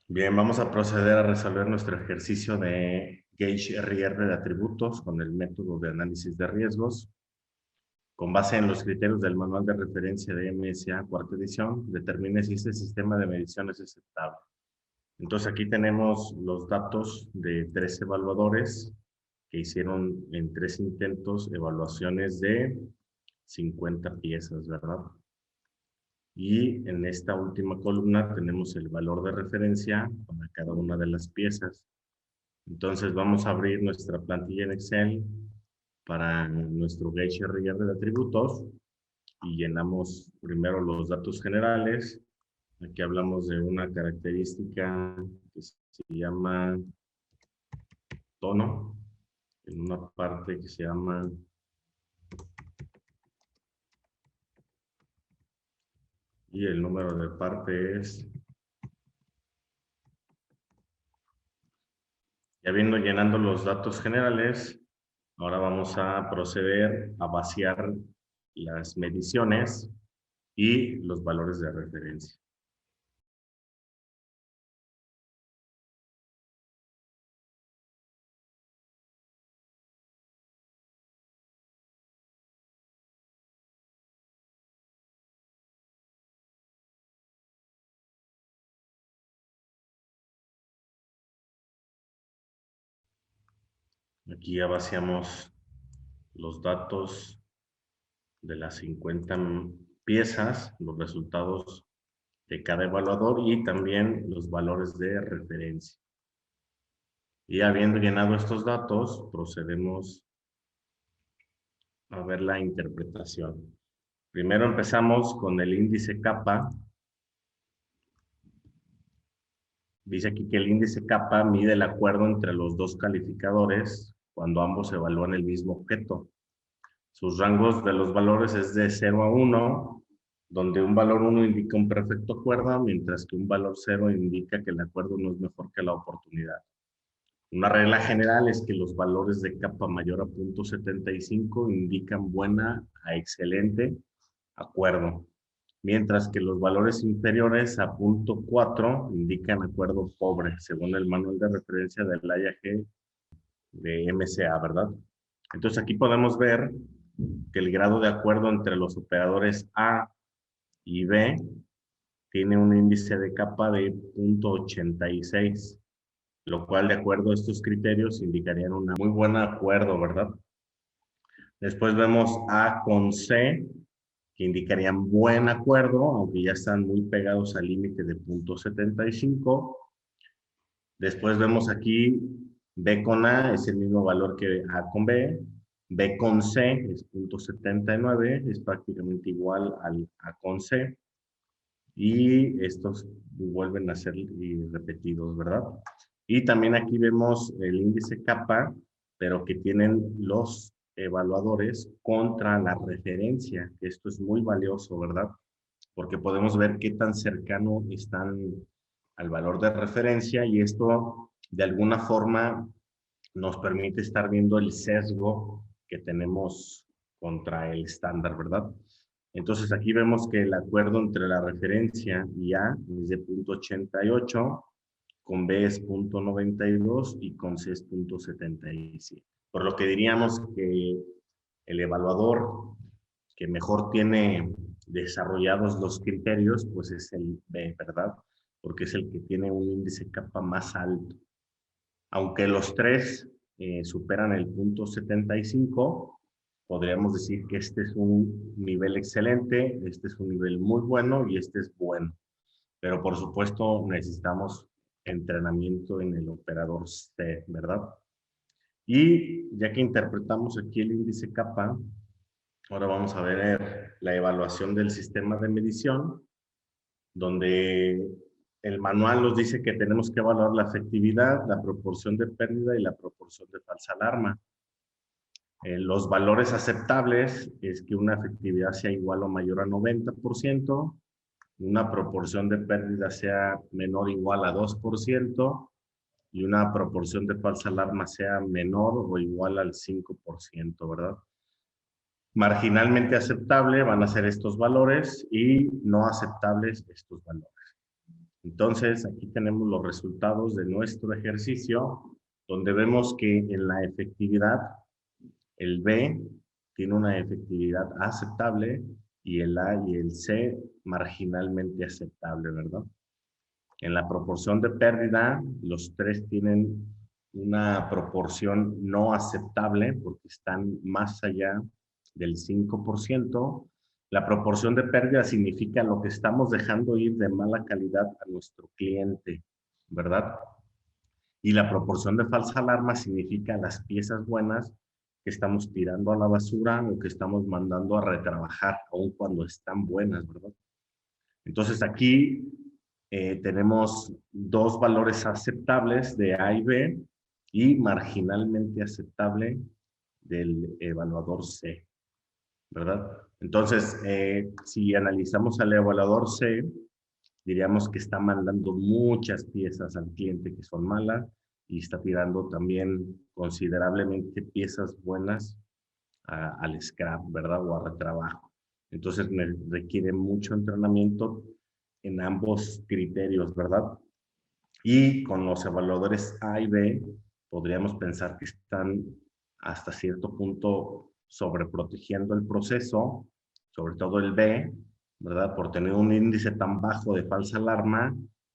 Bien, vamos a proceder a resolver nuestro ejercicio de Gauge RR de atributos con el método de análisis de riesgos. Con base en los criterios del manual de referencia de MSA, cuarta edición, determine si este sistema de medición es aceptable. Entonces aquí tenemos los datos de 3 evaluadores que hicieron en 3 intentos evaluaciones de 50 piezas, ¿verdad? Y en esta última columna tenemos el valor de referencia para cada una de las piezas. Entonces vamos a abrir nuestra plantilla en Excel para nuestro Gauge RR de atributos y llenamos primero los datos generales. Aquí hablamos de una característica que se llama tono, en una parte que se llama y el número de parte es. Ya habiendo llenando los datos generales, ahora vamos a proceder a vaciar las mediciones y los valores de referencia. Aquí ya vaciamos los datos de las 50 piezas, los resultados de cada evaluador y también los valores de referencia. Y habiendo llenado estos datos, procedemos a ver la interpretación. Primero empezamos con el índice kappa. Dice aquí que el índice kappa mide el acuerdo entre los dos calificadores cuando ambos evalúan el mismo objeto. Sus rangos de los valores es de 0 a 1, donde un valor 1 indica un perfecto acuerdo, mientras que un valor 0 indica que el acuerdo no es mejor que la oportunidad. Una regla general es que los valores de kappa mayor a 0.75 indican buena a excelente acuerdo, mientras que los valores inferiores a 0.4 indican acuerdo pobre, según el manual de referencia del IAG de MCA, ¿verdad? Entonces aquí podemos ver que el grado de acuerdo entre los operadores A y B tiene un índice de kappa de 0.86, lo cual de acuerdo a estos criterios indicarían un muy buen acuerdo, ¿verdad? Después vemos A con C, que indicarían buen acuerdo, aunque ya están muy pegados al límite de 0.75. Después vemos aquí B con A, es el mismo valor que A con B. B con C es 0.79, es prácticamente igual al A con C. Y estos vuelven a ser repetidos, ¿verdad? Y también aquí vemos el índice kappa, pero que tienen los evaluadores contra la referencia. Esto es muy valioso, ¿verdad? Porque podemos ver qué tan cercano están al valor de referencia y esto de alguna forma nos permite estar viendo el sesgo que tenemos contra el estándar, ¿verdad? Entonces aquí vemos que el acuerdo entre la referencia y A es de 0.88, con B es 0.92 y con C es 0.77. Por lo que diríamos que el evaluador que mejor tiene desarrollados los criterios, pues es el B, ¿verdad? Porque es el que tiene un índice kappa más alto. Aunque los tres superan el 0.75, podríamos decir que este es un nivel excelente, este es un nivel muy bueno y este es bueno. Pero por supuesto necesitamos entrenamiento en el operador C, ¿verdad? Y ya que interpretamos aquí el índice kappa, ahora vamos a ver la evaluación del sistema de medición, donde el manual nos dice que tenemos que evaluar la efectividad, la proporción de pérdida y la proporción de falsa alarma. Los valores aceptables es que una efectividad sea igual o mayor a 90%, una proporción de pérdida sea menor o igual a 2% y una proporción de falsa alarma sea menor o igual al 5%, ¿verdad? Marginalmente aceptable van a ser estos valores y no aceptables estos valores. Entonces, aquí tenemos los resultados de nuestro ejercicio, donde vemos que en la efectividad, el B tiene una efectividad aceptable y el A y el C marginalmente aceptable, ¿verdad? En la proporción de pérdida, los tres tienen una proporción no aceptable porque están más allá del 5%. La proporción de pérdida significa lo que estamos dejando ir de mala calidad a nuestro cliente, ¿verdad? Y la proporción de falsa alarma significa las piezas buenas que estamos tirando a la basura o que estamos mandando a retrabajar, aun cuando están buenas, ¿verdad? Entonces aquí tenemos dos valores aceptables de A y B y marginalmente aceptable del evaluador C, ¿verdad? Entonces, si analizamos al evaluador C, diríamos que está mandando muchas piezas al cliente que son malas y está tirando también considerablemente piezas buenas al scrap, ¿verdad? O a retrabajo. Entonces me requiere mucho entrenamiento en ambos criterios, ¿verdad? Y con los evaluadores A y B podríamos pensar que están hasta cierto punto sobreprotegiendo el proceso, sobre todo el B, ¿verdad? Por tener un índice tan bajo de falsa alarma,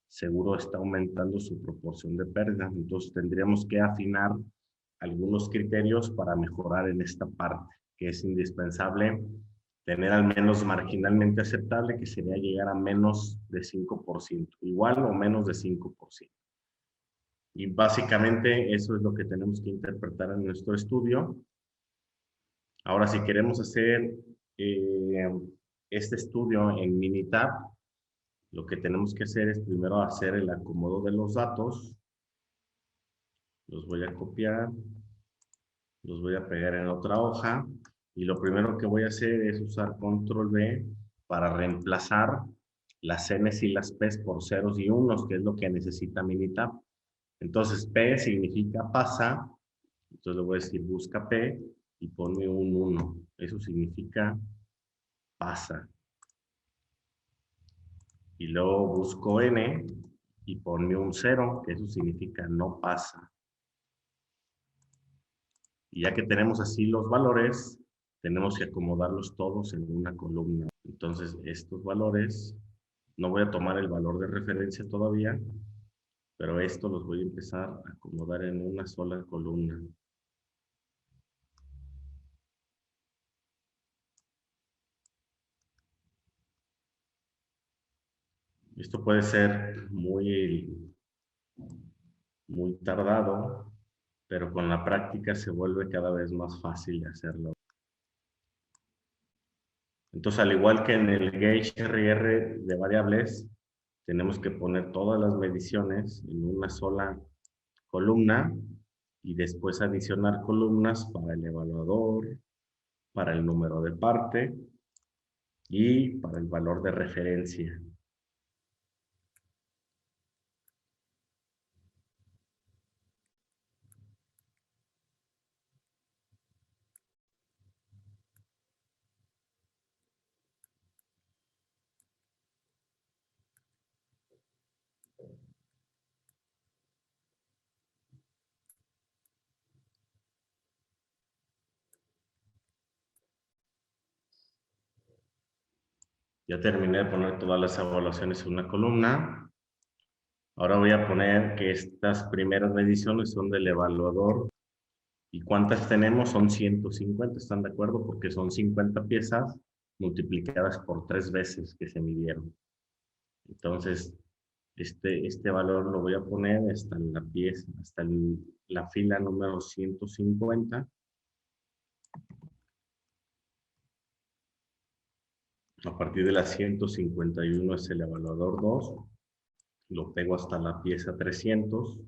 seguro está aumentando su proporción de pérdida. Entonces tendríamos que afinar algunos criterios para mejorar en esta parte, que es indispensable tener al menos marginalmente aceptable, que sería llegar a menos de 5%, igual o menos de 5%. Y básicamente eso es lo que tenemos que interpretar en nuestro estudio. Ahora, si queremos hacer eh, este estudio en Minitab, lo que tenemos que hacer es primero hacer el acomodo de los datos. Los voy a copiar, los voy a pegar en otra hoja y lo primero que voy a hacer es usar control V para reemplazar las N's y las P's por ceros y unos, que es lo que necesita Minitab. Entonces P significa pasa, entonces le voy a decir busca P y ponme un 1. Eso significa pasa. Y luego busco N y ponme un 0, que eso significa no pasa. Y ya que tenemos así los valores, tenemos que acomodarlos todos en una columna. Entonces, estos valores, no voy a tomar el valor de referencia todavía, pero estos los voy a empezar a acomodar en una sola columna. Esto puede ser muy tardado, pero con la práctica se vuelve cada vez más fácil de hacerlo. Entonces, al igual que en el gauge RR de variables, tenemos que poner todas las mediciones en una sola columna y después adicionar columnas para el evaluador, para el número de parte y para el valor de referencia. Ya terminé de poner todas las evaluaciones en una columna. Ahora voy a poner que estas primeras mediciones son del evaluador. ¿Y cuántas tenemos? Son 150, ¿están de acuerdo? Porque son 50 piezas multiplicadas por 3 veces que se midieron. Entonces, este valor lo voy a poner hasta la pieza, hasta la fila número 150. A partir de la 151 es el evaluador 2. Lo pego hasta la pieza 300.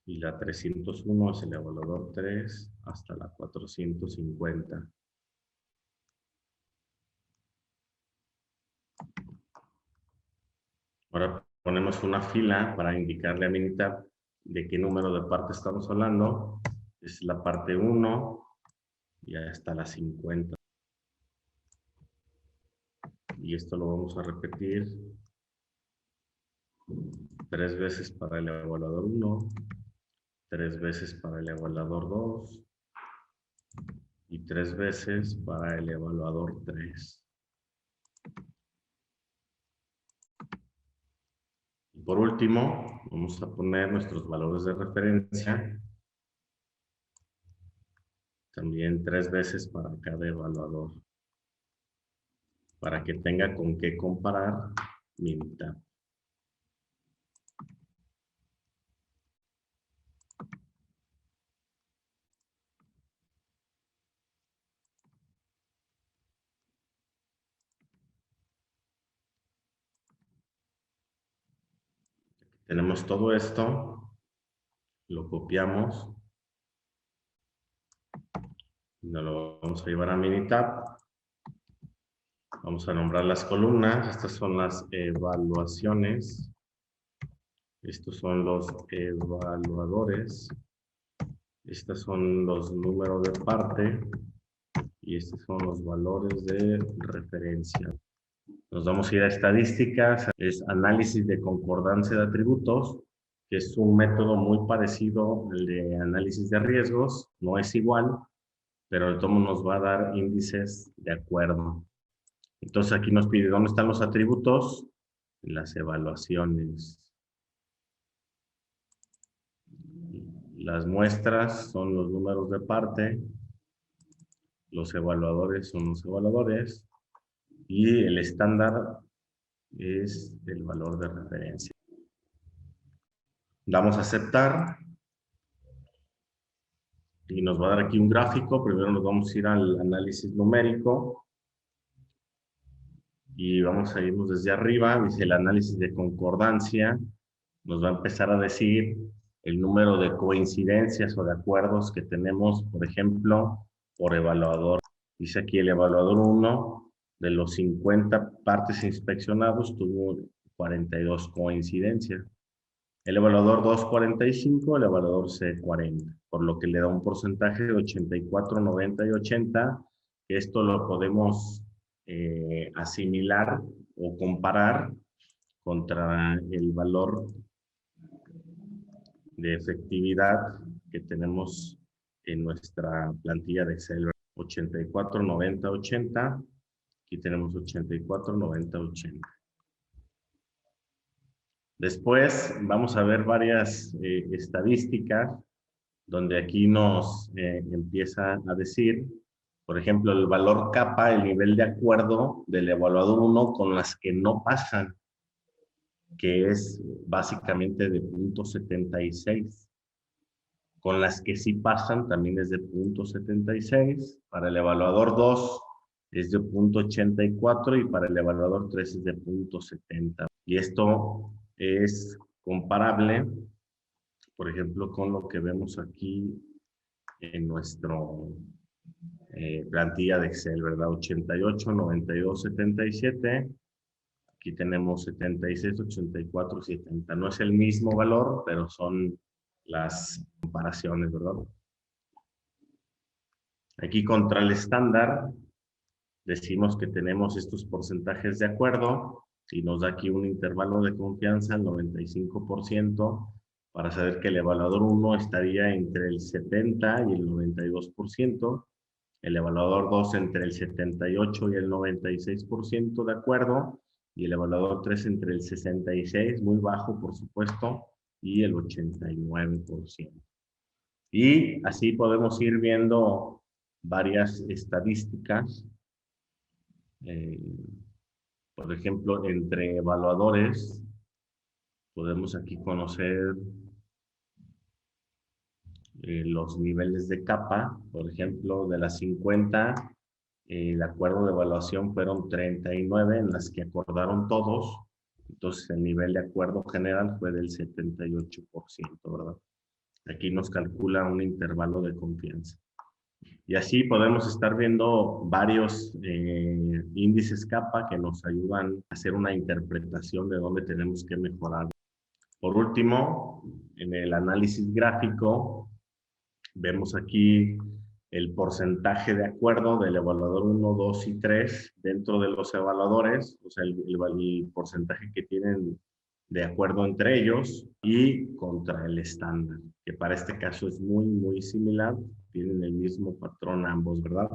Y la 301 es el evaluador 3 hasta la 450. Ahora ponemos una fila para indicarle a Minitab de qué número de parte estamos hablando. Es la parte 1 y hasta la 50. Y esto lo vamos a repetir 3 veces para el evaluador 1, 3 veces para el evaluador 2 y 3 veces para el evaluador 3. Y por último, vamos a poner nuestros valores de referencia, también 3 veces para cada evaluador, para que tenga con qué comparar mi mitad. Tenemos todo esto, lo copiamos y nos lo vamos a llevar a Minitab. Vamos a nombrar las columnas. Estas son las evaluaciones. Estos son los evaluadores. Estos son los números de parte. Y estos son los valores de referencia. Nos vamos a ir a estadísticas. Es análisis de concordancia de atributos, que es un método muy parecido al de análisis de riesgos. No es igual, pero el tomo nos va a dar índices de acuerdo. Entonces aquí nos pide dónde están los atributos, las evaluaciones. Las muestras son los números de parte, los evaluadores son los evaluadores y el estándar es el valor de referencia. Damos a aceptar y nos va a dar aquí un gráfico. Primero nos vamos a ir al análisis numérico y vamos a irnos desde arriba. Dice el análisis de concordancia. Nos va a empezar a decir el número de coincidencias o de acuerdos que tenemos, por ejemplo, por evaluador. Dice aquí el evaluador 1, de los 50 partes inspeccionados, tuvo 42 coincidencias. El evaluador 2, 45, el evaluador C, 40, por lo que le da un porcentaje de 84, 90 y 80. Esto lo podemos asimilar o comparar contra el valor de efectividad que tenemos en nuestra plantilla de Excel. 84, 90, 80. Aquí tenemos 84, 90, 80. Después vamos a ver varias estadísticas donde aquí nos empieza a decir, por ejemplo, el valor kappa, el nivel de acuerdo del evaluador 1 con las que no pasan, que es básicamente de 0.76. Con las que sí pasan también es de 0.76. Para el evaluador 2 es de 0.84 y para el evaluador 3 es de 0.70. Y esto es comparable, por ejemplo, con lo que vemos aquí en nuestro plantilla de Excel, ¿verdad? 88, 92, 77. Aquí tenemos 76, 84, 70. No es el mismo valor, pero son las comparaciones, ¿verdad? Aquí contra el estándar decimos que tenemos estos porcentajes de acuerdo y nos da aquí un intervalo de confianza al 95% para saber que el evaluador 1 estaría entre el 70 y el 92%, el evaluador 2 entre el 78 y el 96% de acuerdo, y el evaluador 3 entre el 66, muy bajo por supuesto, y el 89%. Y así podemos ir viendo varias estadísticas. Por ejemplo, entre evaluadores, podemos aquí conocer los niveles de capa. Por ejemplo, de las 50, el acuerdo de evaluación fueron 39 en las que acordaron todos. Entonces, el nivel de acuerdo general fue del 78%, ¿verdad? Aquí nos calcula un intervalo de confianza. Y así podemos estar viendo varios índices capa que nos ayudan a hacer una interpretación de dónde tenemos que mejorar. Por último, en el análisis gráfico, vemos aquí el porcentaje de acuerdo del evaluador 1, 2 y 3 dentro de los evaluadores, o sea, el porcentaje que tienen de acuerdo entre ellos y contra el estándar, que para este caso es muy, muy similar, tienen el mismo patrón ambos, ¿verdad?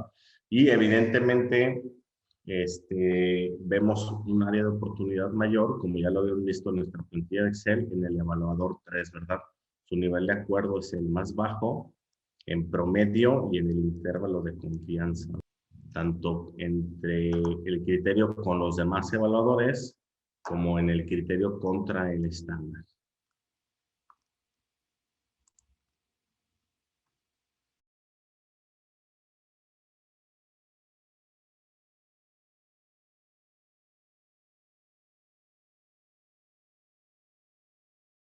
Y evidentemente vemos un área de oportunidad mayor, como ya lo habíamos visto en nuestra plantilla de Excel, en el evaluador 3, ¿verdad? Su nivel de acuerdo es el más bajo, en promedio y en el intervalo de confianza, tanto entre el criterio con los demás evaluadores como en el criterio contra el estándar.